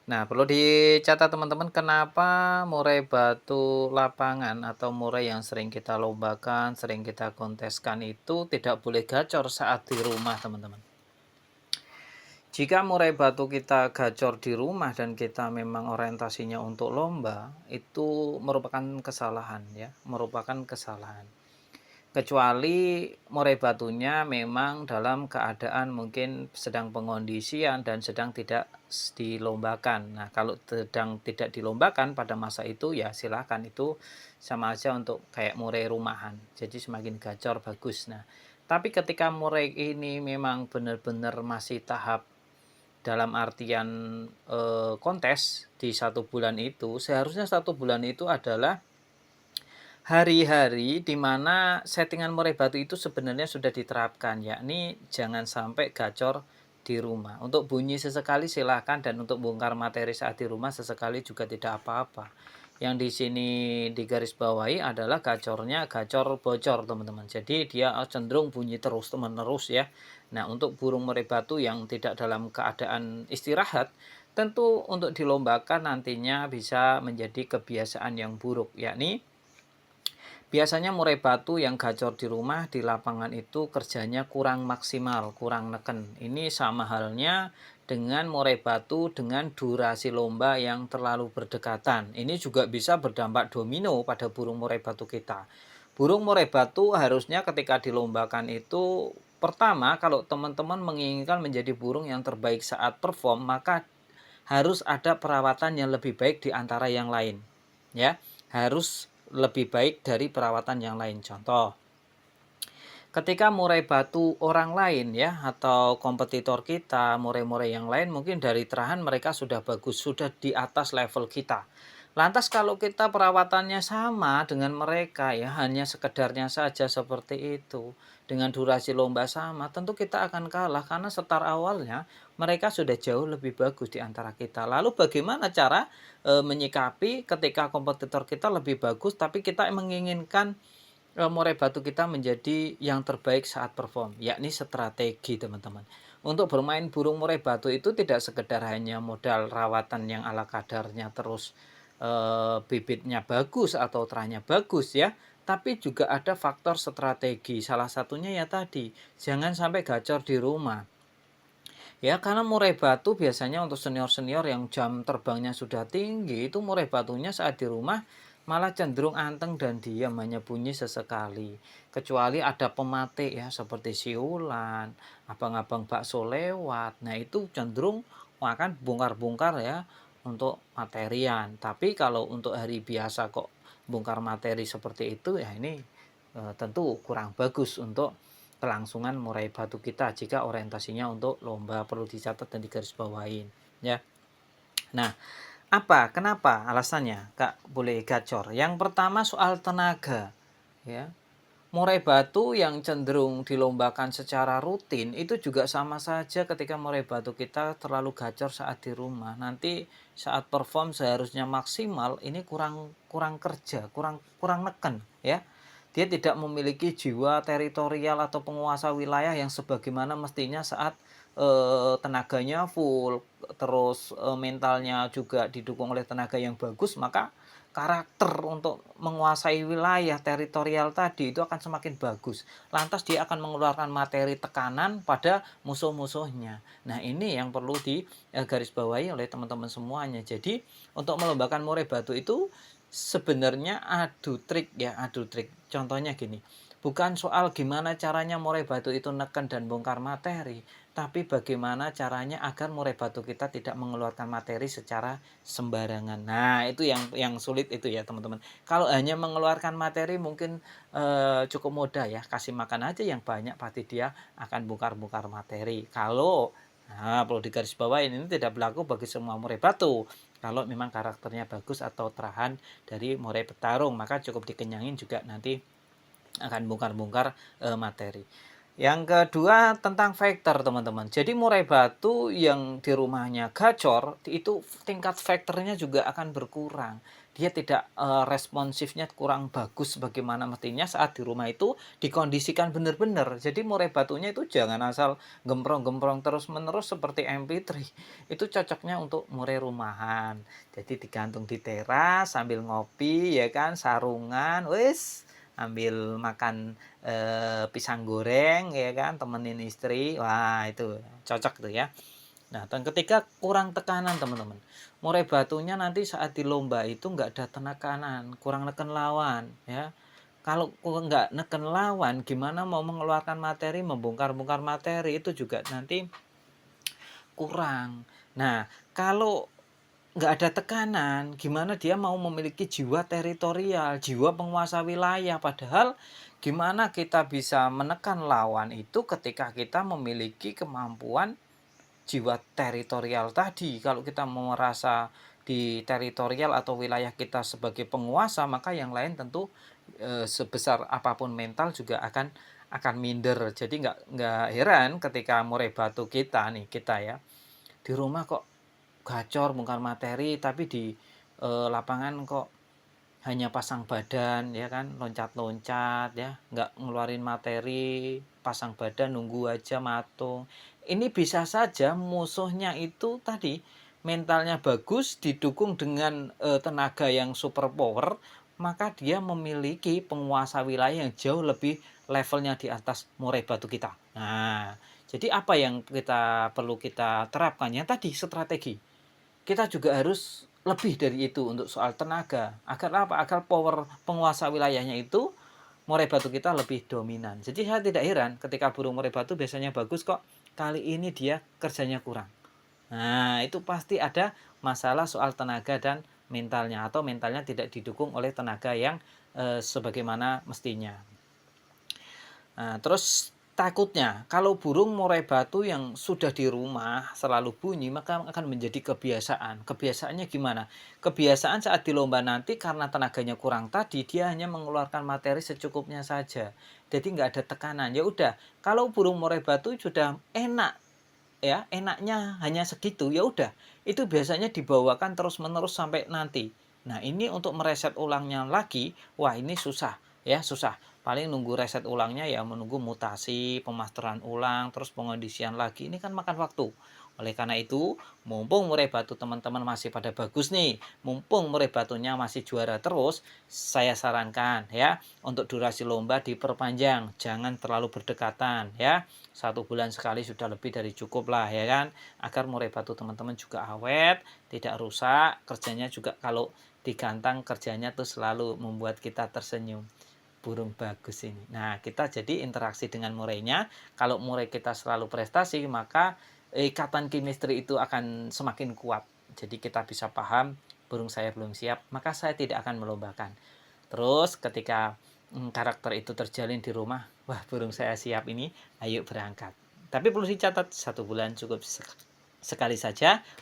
Nah, perlu dicatat teman-teman, kenapa murai batu lapangan atau murai yang sering kita lombakan, sering kita konteskan itu tidak boleh gacor saat di rumah, teman-teman. Jika murai batu kita gacor di rumah dan kita memang orientasinya untuk lomba, itu merupakan kesalahan ya, merupakan kesalahan. Kecuali murai batunya memang dalam keadaan mungkin sedang pengondisian dan sedang tidak dilombakan. Nah, kalau sedang tidak dilombakan pada masa itu ya silakan, itu sama aja untuk kayak murai rumahan. Jadi semakin gacor bagus. Nah, tapi ketika murai ini memang benar-benar masih tahap dalam artian, kontes di 1 bulan itu, seharusnya 1 bulan itu adalah hari-hari di mana settingan murai batu itu sebenarnya sudah diterapkan, yakni jangan sampai gacor di rumah. Untuk bunyi sesekali silakan, dan untuk bongkar materi saat di rumah sesekali juga tidak apa-apa. Yang di sini digarisbawahi adalah gacornya gacor bocor, teman-teman. Jadi dia cenderung bunyi terus-menerus ya. Nah, untuk burung murai batu yang tidak dalam keadaan istirahat, tentu untuk dilombakan nantinya bisa menjadi kebiasaan yang buruk, yakni biasanya murai batu yang gacor di rumah, di lapangan itu kerjanya kurang maksimal, kurang neken. Ini sama halnya dengan murai batu dengan durasi lomba yang terlalu berdekatan. Ini juga bisa berdampak domino pada burung murai batu kita. Burung murai batu harusnya ketika dilombakan itu, pertama, kalau teman-teman menginginkan menjadi burung yang terbaik saat perform, maka harus ada perawatan yang lebih baik di antara yang lain. Ya, harus lebih baik dari perawatan yang lain. Contoh, ketika murai batu orang lain ya atau kompetitor kita, murai-murai yang lain mungkin dari terahan mereka sudah bagus, sudah di atas level kita. Lantas kalau kita perawatannya sama dengan mereka ya, hanya sekedarnya saja seperti itu, dengan durasi lomba sama, tentu kita akan kalah karena start awalnya mereka sudah jauh lebih bagus di antara kita. Lalu bagaimana cara menyikapi ketika kompetitor kita lebih bagus tapi kita menginginkan murai batu kita menjadi yang terbaik saat perform, yakni strategi, teman-teman. Untuk bermain burung murai batu itu tidak sekedar hanya modal rawatan yang ala kadarnya, terus bibitnya bagus atau terahnya bagus ya, tapi juga ada faktor strategi. Salah satunya ya tadi, jangan sampai gacor di rumah. Ya, karena murai batu biasanya untuk senior-senior yang jam terbangnya sudah tinggi, itu murai batunya saat di rumah malah cenderung anteng dan diam, hanya bunyi sesekali. Kecuali ada pematik ya, seperti siulan, abang-abang bakso lewat. Nah, itu cenderung akan bongkar-bongkar ya untuk materian. Tapi kalau untuk hari biasa kok bongkar materi seperti itu, ya ini tentu kurang bagus untuk kelangsungan murai batu kita jika orientasinya untuk lomba. Perlu dicatat dan digarisbawahin ya. Nah, kenapa alasannya Kak boleh gacor? Yang pertama soal tenaga ya. Murai batu yang cenderung dilombakan secara rutin itu juga sama saja ketika murai batu kita terlalu gacor saat di rumah. Nanti saat perform seharusnya maksimal, ini kurang kurang kerja, kurang kurang neken ya. Dia tidak memiliki jiwa teritorial atau penguasa wilayah yang sebagaimana mestinya saat tenaganya full, terus mentalnya juga didukung oleh tenaga yang bagus, maka karakter untuk menguasai wilayah teritorial tadi itu akan semakin bagus. Lantas dia akan mengeluarkan materi tekanan pada musuh-musuhnya. Nah, ini yang perlu digarisbawahi oleh teman-teman semuanya. Jadi, untuk melombakan murai batu itu sebenarnya adu trik ya, adu trik. Contohnya gini, bukan soal gimana caranya murai batu itu neken dan bongkar materi, tapi bagaimana caranya agar murai batu kita tidak mengeluarkan materi secara sembarangan. Nah, itu yang sulit itu ya, teman-teman. Kalau hanya mengeluarkan materi mungkin cukup mudah ya, kasih makan aja yang banyak pasti dia akan bongkar-bongkar materi. Perlu digarisbawahi, ini tidak berlaku bagi semua murai batu. Kalau memang karakternya bagus atau terahan dari murai petarung, maka cukup dikenyangin juga nanti akan bongkar-bongkar materi. Yang kedua tentang faktor, teman-teman. Jadi murai batu yang di rumahnya gacor, itu tingkat faktornya juga akan berkurang. Dia tidak, responsifnya kurang bagus sebagaimana mestinya saat di rumah itu dikondisikan benar-benar. Jadi murai batunya itu jangan asal gemprong-gemprong terus-menerus seperti MP3. Itu cocoknya untuk murai rumahan. Jadi digantung di teras sambil ngopi ya kan, sarungan, wis ambil makan pisang goreng ya kan, temenin istri, wah itu cocok tuh ya. Nah, dan ketika kurang tekanan teman-teman, murai batunya nanti saat di lomba itu nggak ada tekanan, kurang neken lawan ya. Kalau nggak neken lawan, gimana mau mengeluarkan materi, membongkar-bongkar materi itu juga nanti kurang. Nah, kalau nggak ada tekanan, gimana dia mau memiliki jiwa teritorial, jiwa penguasa wilayah, padahal gimana kita bisa menekan lawan itu ketika kita memiliki kemampuan jiwa teritorial tadi. Kalau kita merasa di teritorial atau wilayah kita sebagai penguasa, maka yang lain tentu sebesar apapun mental juga akan minder. Jadi nggak heran ketika murai batu kita nih, kita ya, di rumah kok gacor bongkar materi, tapi di lapangan kok hanya pasang badan ya kan, loncat-loncat ya, nggak ngeluarin materi, pasang badan nunggu aja matung. Ini bisa saja musuhnya itu tadi mentalnya bagus didukung dengan tenaga yang super power, maka dia memiliki penguasa wilayah yang jauh lebih levelnya di atas murai batu kita. Nah, jadi apa yang perlu kita terapkan ya tadi strategi. Kita juga harus lebih dari itu untuk soal tenaga. Agar apa? Agar power penguasa wilayahnya itu murai batu kita lebih dominan. Jadi saya tidak heran ketika burung murai batu biasanya bagus kok, kali ini dia kerjanya kurang. Nah, itu pasti ada masalah soal tenaga dan mentalnya, atau mentalnya tidak didukung oleh tenaga yang sebagaimana mestinya. Nah, terus takutnya kalau burung murai batu yang sudah di rumah selalu bunyi, maka akan menjadi kebiasaan. Kebiasaannya gimana? Kebiasaan saat di lomba nanti karena tenaganya kurang tadi, dia hanya mengeluarkan materi secukupnya saja. Jadi nggak ada tekanan. Ya udah, kalau burung murai batu sudah enak ya, enaknya hanya segitu, ya udah. Itu biasanya dibawakan terus-menerus sampai nanti. Nah, ini untuk mereset ulangnya lagi, wah ini susah ya, susah. Paling nunggu reset ulangnya ya menunggu mutasi, pemasteran ulang, terus pengondisian lagi. Ini kan makan waktu. Oleh karena itu, mumpung murai batu teman-teman masih pada bagus nih, mumpung murai batunya masih juara terus, saya sarankan ya, untuk durasi lomba diperpanjang, jangan terlalu berdekatan ya. 1 bulan sekali sudah lebih dari cukup lah ya kan, agar murai batu teman-teman juga awet, tidak rusak, kerjanya juga kalau digantang kerjanya tuh selalu membuat kita tersenyum. Burung bagus ini. Nah, kita jadi interaksi dengan murainya. Kalau murai kita selalu prestasi, maka ikatan chemistry itu akan semakin kuat. Jadi kita bisa paham, burung saya belum siap, maka saya tidak akan melombakan. Terus ketika karakter itu terjalin di rumah, wah burung saya siap ini, ayo berangkat. Tapi perlu dicatat 1 bulan cukup sekali saja